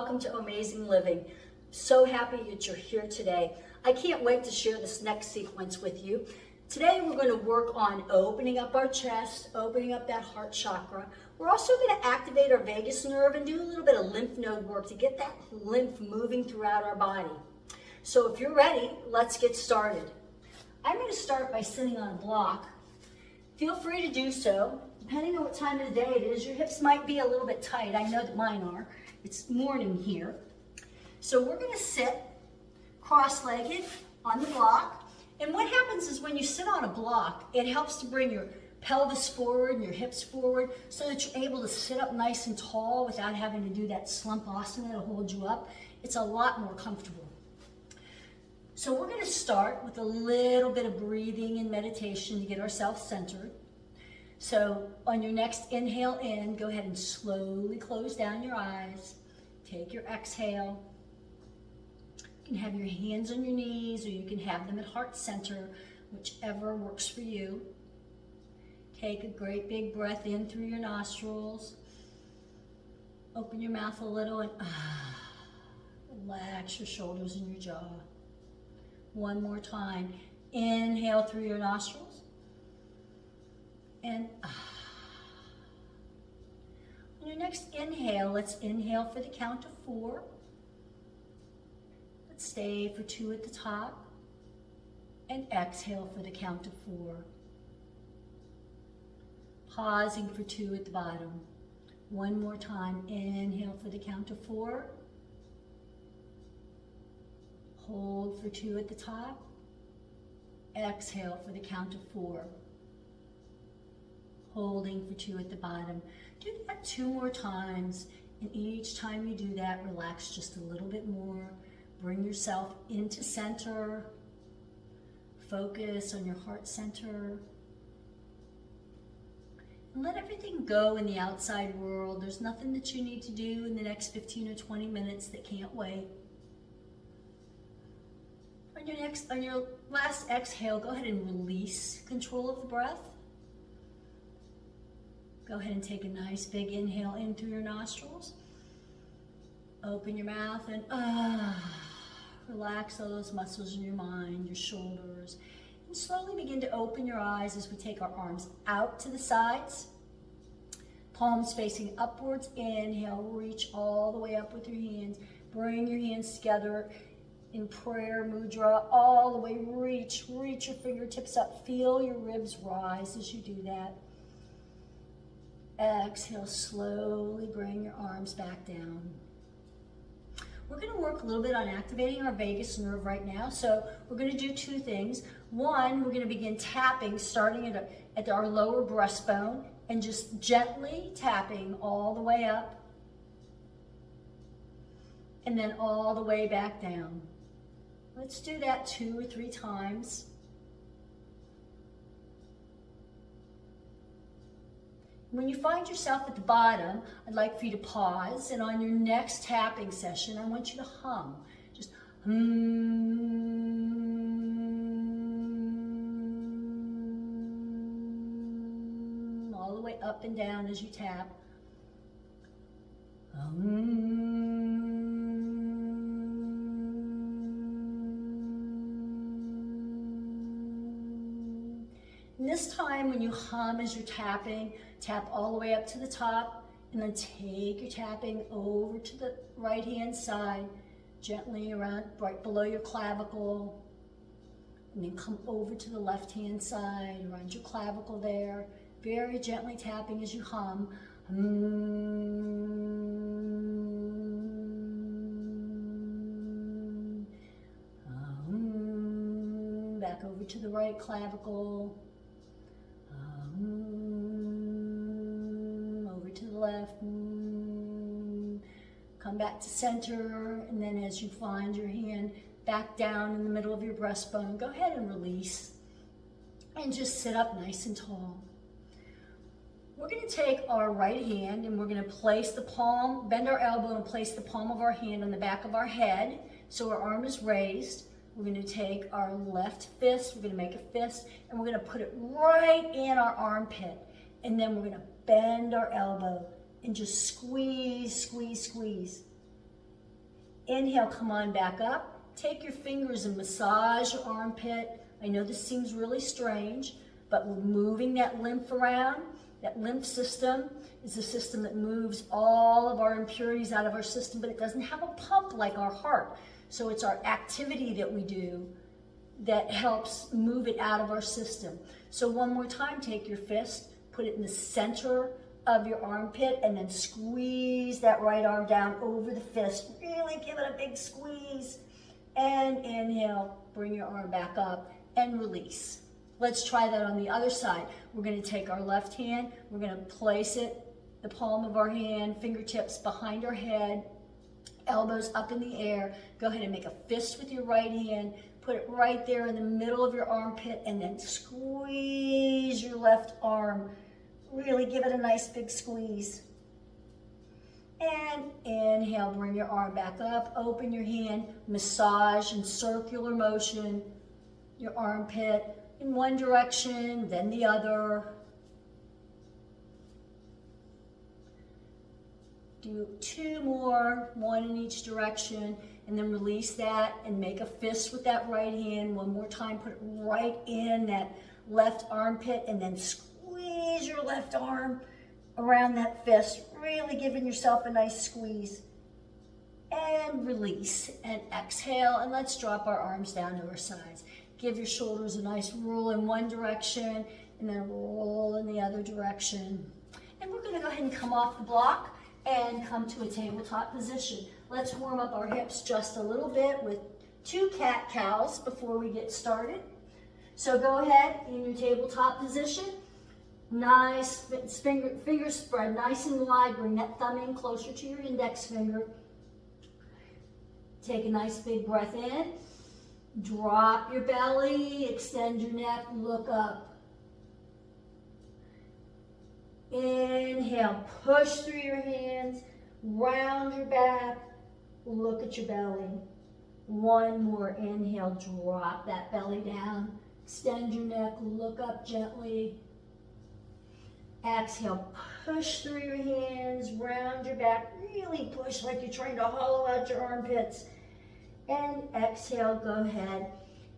welcome to OhmAzing Living. So happy that you're here today. I can't wait to share this next sequence with you. Today we're going to work on opening up our chest, opening up that heart chakra. We're also going to activate our vagus nerve and do a little bit of lymph node work to get that lymph moving throughout our body. So if you're ready, let's get started. I'm going to start by sitting on a block. Feel free to do so. Depending on what time of the day it is, your hips might be a little bit tight. I know that mine are. It's morning here. So we're going to sit cross-legged on the block. And what happens is when you sit on a block, it helps to bring your pelvis forward and your hips forward so that you're able to sit up nice and tall without having to do that slump asana to hold you up. It's a lot more comfortable. So we're going to start with a little bit of breathing and meditation to get ourselves centered. So on your next inhale in, go ahead and slowly close down your eyes. Take your exhale. You can have your hands on your knees or you can have them at heart center, whichever works for you. Take a great big breath in through your nostrils. Open your mouth a little and relax your shoulders and your jaw. One more time. Inhale through your nostrils. And on your next inhale, let's inhale for the count of 4. Let's stay for 2 at the top. And exhale for the count of 4. Pausing for 2 at the bottom. One more time. Inhale for the count of 4. Hold for 2 at the top. Exhale for the count of 4. Holding for 2 at the bottom. Do that 2 more times, and each time you do that, relax just a little bit more. Bring yourself into center. Focus on your heart center. And let everything go in the outside world. There's nothing that you need to do in the next 15 or 20 minutes that can't wait. On your last exhale, go ahead and release control of the breath. Go ahead and take a nice big inhale in through your nostrils. Open your mouth and relax all those muscles in your mind, your shoulders. And slowly begin to open your eyes as we take our arms out to the sides. Palms facing upwards. Inhale, reach all the way up with your hands. Bring your hands together in prayer mudra, all the way. Reach your fingertips up. Feel your ribs rise as you do that. Exhale, slowly bring your arms back down. We're going to work a little bit on activating our vagus nerve right now. So we're going to do 2 things. One, we're going to begin tapping, starting at our lower breastbone, and just gently tapping all the way up, and then all the way back down. Let's do that 2 or 3 times. When you find yourself at the bottom, I'd like for you to pause, and on your next tapping session, I want you to hum. Just all the way up and down as you tap. And this time when you hum as you're tapping, tap all the way up to the top, and then take your tapping over to the right-hand side, gently around right below your clavicle, and then come over to the left-hand side, around your clavicle there, very gently tapping as you hum. Back over to the right clavicle. Over to the left. Come back to center, and then as you find your hand back down in the middle of your breastbone, go ahead and release and just sit up nice and tall. We're going to take our right hand and we're going to place the palm, bend our elbow and place the palm of our hand on the back of our head so our arm is raised. We're going to take our left fist, we're going to make a fist, and we're going to put it right in our armpit. And then we're going to bend our elbow and just squeeze, squeeze, squeeze. Inhale, come on back up. Take your fingers and massage your armpit. I know this seems really strange, but we're moving that lymph around. That lymph system is a system that moves all of our impurities out of our system, but it doesn't have a pump like our heart. So it's our activity that we do that helps move it out of our system. So one more time, take your fist, put it in the center of your armpit, and then squeeze that right arm down over the fist. Really give it a big squeeze. And inhale, bring your arm back up and release. Let's try that on the other side. We're going to take our left hand, we're going to place it, the palm of our hand, fingertips behind our head, elbows up in the air. Go ahead and make a fist with your right hand. Put it right there in the middle of your armpit, and then squeeze your left arm. Really give it a nice big squeeze. And inhale, bring your arm back up, open your hand, massage in circular motion your armpit in one direction, then the other. Do 2 more, 1 in each direction, and then release that and make a fist with that right hand. One more time, put it right in that left armpit, and then squeeze your left arm around that fist, really giving yourself a nice squeeze. And release and exhale, and let's drop our arms down to our sides. Give your shoulders a nice roll in one direction, and then roll in the other direction. And we're going to go ahead and come off the block and come to a tabletop position. Let's warm up our hips just a little bit with 2 cat-cows before we get started. So go ahead in your tabletop position. Nice finger spread nice and wide. Bring that thumb in closer to your index finger. Take a nice big breath in. Drop your belly, extend your neck, look up. Inhale, push through your hands, round your back, look at your belly. One more inhale, drop that belly down, extend your neck, look up gently. Exhale, push through your hands, round your back, really push like you're trying to hollow out your armpits. And exhale, go ahead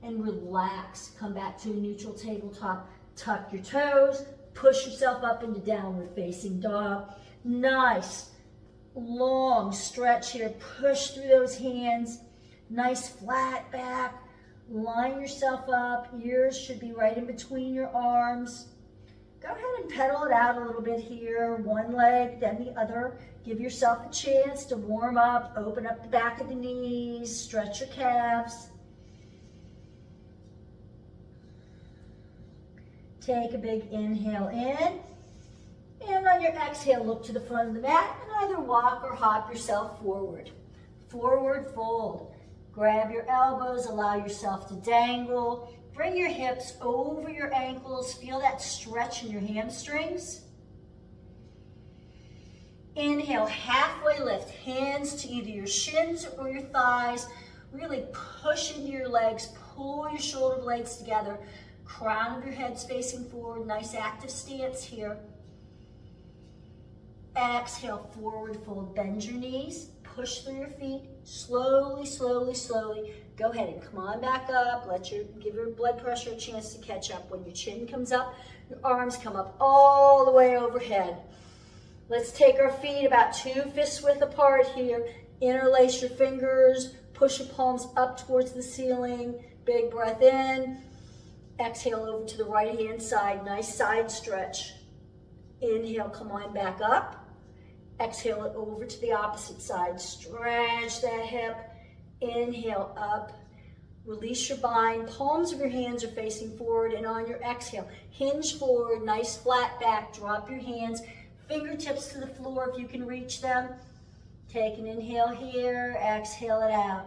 and relax. Come back to a neutral tabletop. Tuck your toes, push yourself up into downward facing dog. Nice, long stretch here. Push through those hands. Nice flat back. Line yourself up. Ears should be right in between your arms. Go ahead and pedal it out a little bit here. One leg, then the other. Give yourself a chance to warm up. Open up the back of the knees. Stretch your calves. Take a big inhale in. And on your exhale, look to the front of the mat and either walk or hop yourself forward. Forward fold. Grab your elbows. Allow yourself to dangle. Bring your hips over your ankles. Feel that stretch in your hamstrings. Inhale, halfway lift. Hands to either your shins or your thighs. Really push into your legs. Pull your shoulder blades together. Crown of your head's facing forward. Nice active stance here. Exhale, forward fold. Bend your knees. Push through your feet. Slowly, slowly, slowly. Go ahead and come on back up. Give your blood pressure a chance to catch up. When your chin comes up, your arms come up all the way overhead. Let's take our feet about 2 fists width apart here. Interlace your fingers. Push your palms up towards the ceiling. Big breath in. Exhale over to the right hand side. Nice side stretch. Inhale, come on back up. Exhale it over to the opposite side. Stretch that hip. Inhale up. Release your bind. Palms of your hands are facing forward, and on your exhale, hinge forward. Nice flat back. Drop your hands. Fingertips to the floor if you can reach them. Take an inhale here. Exhale it out.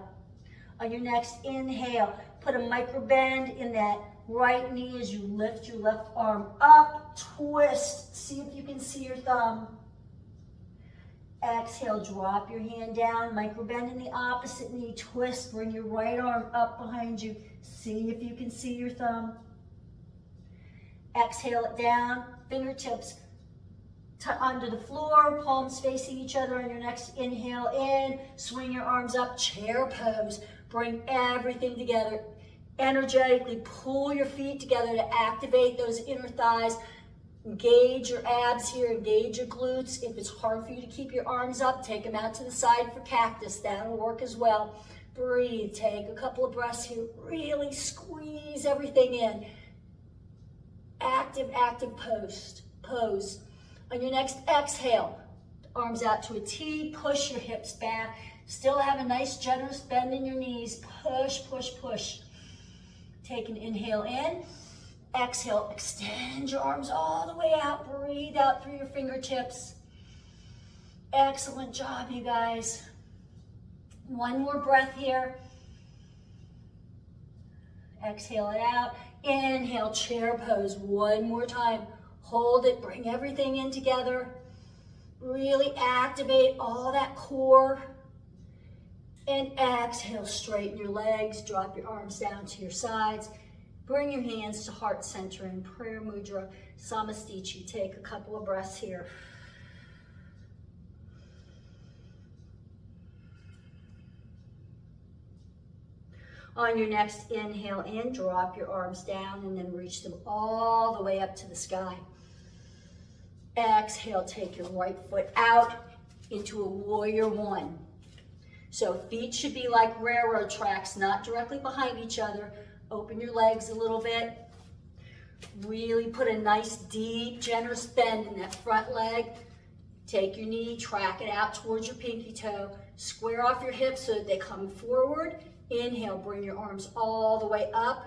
On your next inhale, put a micro bend in that right knee as you lift your left arm up. Twist. See if you can see your thumb. Exhale, drop your hand down, micro bend in the opposite knee, twist, bring your right arm up behind you. See if you can see your thumb. Exhale it down, fingertips onto the floor, palms facing each other on your next inhale in. Swing your arms up, chair pose. Bring everything together. Energetically pull your feet together to activate those inner thighs. Engage your abs here, engage your glutes. If it's hard for you to keep your arms up, take them out to the side for cactus. That'll work as well. Breathe, take a couple of breaths here. Really squeeze everything in. Active, active pose. On your next exhale, arms out to a T, push your hips back. Still have a nice generous bend in your knees. Push, push, push. Take an inhale in. Exhale, extend your arms all the way out. Breathe out through your fingertips. Excellent job, you guys. One more breath here. Exhale it out. Inhale, chair pose. One more time. Hold it, bring everything in together. Really activate all that core. And exhale, straighten your legs. Drop your arms down to your sides. Bring your hands to heart center in prayer mudra, samastichi. Take a couple of breaths here. On your next inhale in, drop your arms down and then reach them all the way up to the sky. Exhale, take your right foot out into a warrior one. So feet should be like railroad tracks, not directly behind each other. Open your legs a little bit. Really put a nice, deep, generous bend in that front leg. Take your knee, track it out towards your pinky toe. Square off your hips so that they come forward. Inhale, bring your arms all the way up.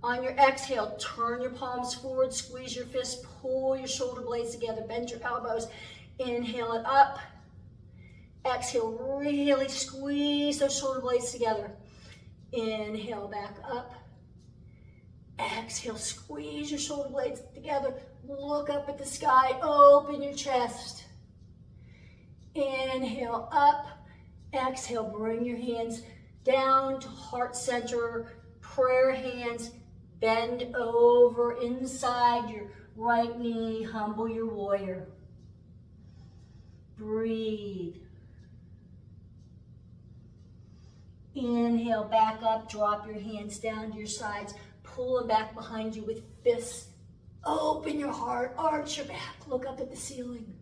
On your exhale, turn your palms forward, squeeze your fists, pull your shoulder blades together, bend your elbows. Inhale it up. Exhale, really squeeze those shoulder blades together. Inhale, back up. Exhale, squeeze your shoulder blades together. Look up at the sky, open your chest. Inhale, up. Exhale, bring your hands down to heart center, prayer hands. Bend over inside your right knee, humble your warrior. Breathe. Inhale, back up, drop your hands down to your sides, pull them back behind you with fists. Open your heart, arch your back, look up at the ceiling.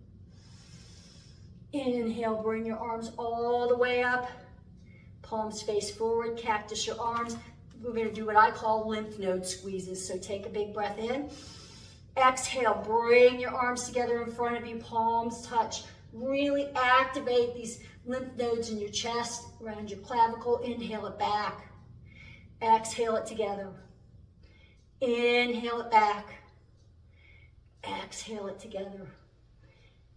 Inhale, bring your arms all the way up, palms face forward, cactus your arms. We're going to do what I call lymph node squeezes, so take a big breath in. Exhale, bring your arms together in front of you, palms touch. Really activate these lymph nodes in your chest, around your clavicle. Inhale it back. Exhale it together. Inhale it back. Exhale it together.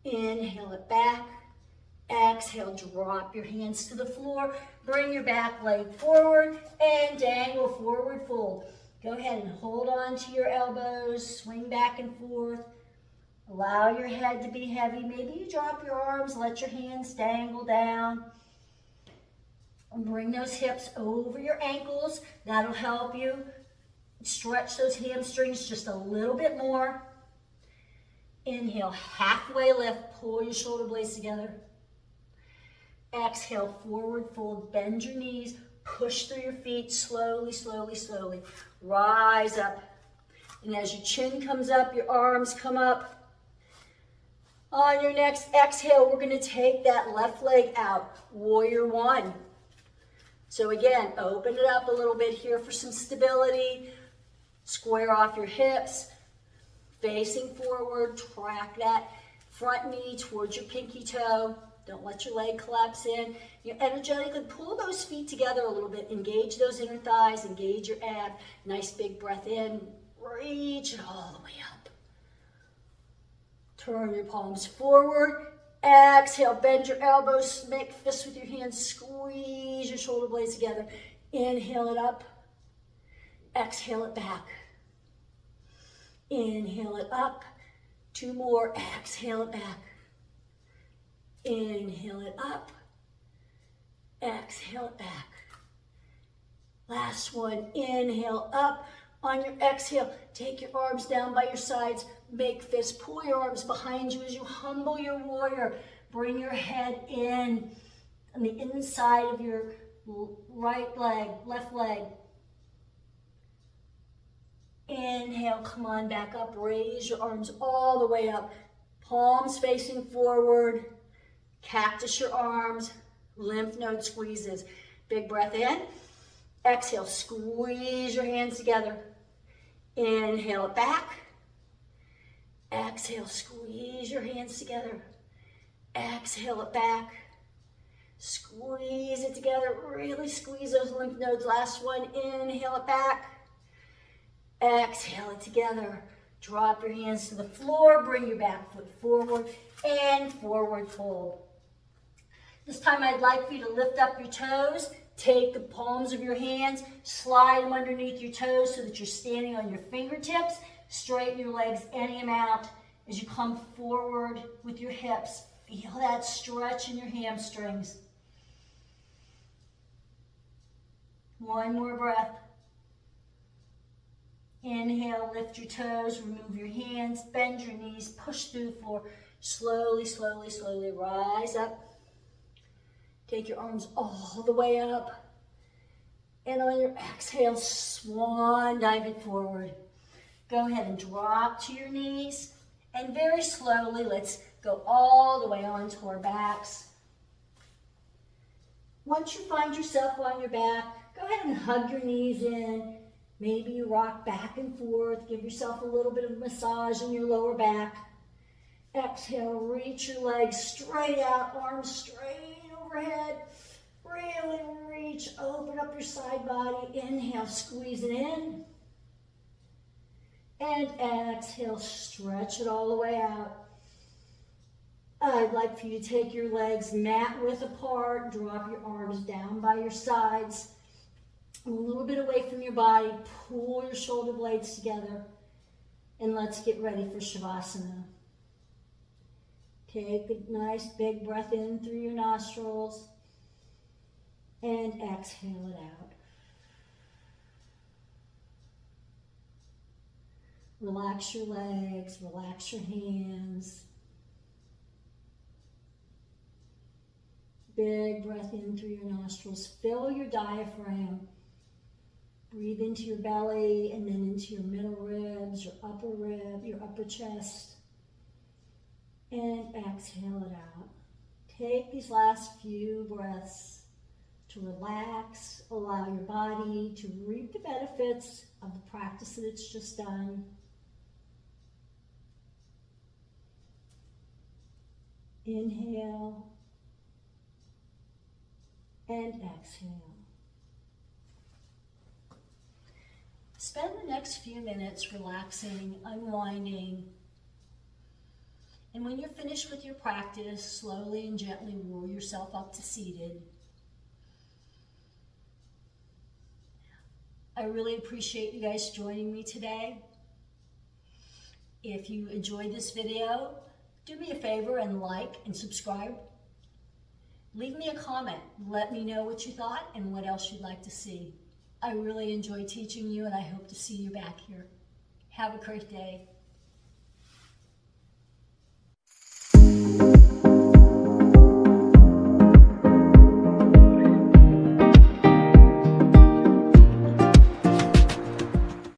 Inhale it back. Exhale, drop your hands to the floor. Bring your back leg forward and dangle forward fold. Go ahead and hold on to your elbows, swing back and forth. Allow your head to be heavy. Maybe you drop your arms, let your hands dangle down. And bring those hips over your ankles. That'll help you stretch those hamstrings just a little bit more. Inhale, halfway lift, pull your shoulder blades together. Exhale, forward fold, bend your knees, push through your feet, slowly, slowly, slowly. Rise up. And as your chin comes up, your arms come up. On your next exhale, we're going to take that left leg out, warrior one. So again, open it up a little bit here for some stability. Square off your hips, facing forward, track that front knee towards your pinky toe. Don't let your leg collapse in. You energetically pull those feet together a little bit. Engage those inner thighs, engage your ab. Nice big breath in. Reach it all the way up. Turn your palms forward. Exhale, bend your elbows, make fists with your hands, squeeze your shoulder blades together. Inhale it up. Exhale it back. Inhale it up. Two more. Exhale it back. Inhale it up. Exhale it back. Last one. Inhale up. On your exhale, take your arms down by your sides, make fists, pull your arms behind you as you humble your warrior. Bring your head in on the inside of your right leg, left leg. Inhale, come on back up, raise your arms all the way up. Palms facing forward, cactus your arms, lymph node squeezes. Big breath in. Exhale, squeeze your hands together. Inhale it back. Exhale, squeeze your hands together. Exhale it back. Squeeze it together. Really squeeze those lymph nodes. Last one. Inhale it back. Exhale it together. Drop your hands to the floor. Bring your back foot forward and forward fold. This time I'd like for you to lift up your toes. Take the palms of your hands, slide them underneath your toes so that you're standing on your fingertips. Straighten your legs any amount as you come forward with your hips. Feel that stretch in your hamstrings. One more breath. Inhale, lift your toes, remove your hands, bend your knees, push through the floor. Slowly, slowly, slowly rise up. Take your arms all the way up. And on your exhale, swan dive it forward. Go ahead and drop to your knees. And very slowly, let's go all the way onto our backs. Once you find yourself on your back, go ahead and hug your knees in. Maybe you rock back and forth. Give yourself a little bit of massage in your lower back. Exhale, reach your legs straight out, arms straight overhead. Really reach, open up your side body. Inhale, squeeze it in. And exhale, stretch it all the way out. I'd like for you to take your legs mat width apart, drop your arms down by your sides. A little bit away from your body, pull your shoulder blades together, and let's get ready for Shavasana. Take a nice big breath in through your nostrils and exhale it out. Relax your legs, relax your hands. Big breath in through your nostrils. Fill your diaphragm. Breathe into your belly and then into your middle ribs, your upper chest. And exhale it out. Take these last few breaths to relax, allow your body to reap the benefits of the practice that it's just done. Inhale and exhale. Spend the next few minutes relaxing, unwinding, and when you're finished with your practice, slowly and gently roll yourself up to seated. I really appreciate you guys joining me today. If you enjoyed this video, do me a favor and like and subscribe. Leave me a comment. Let me know what you thought and what else you'd like to see. I really enjoy teaching you and I hope to see you back here. Have a great day.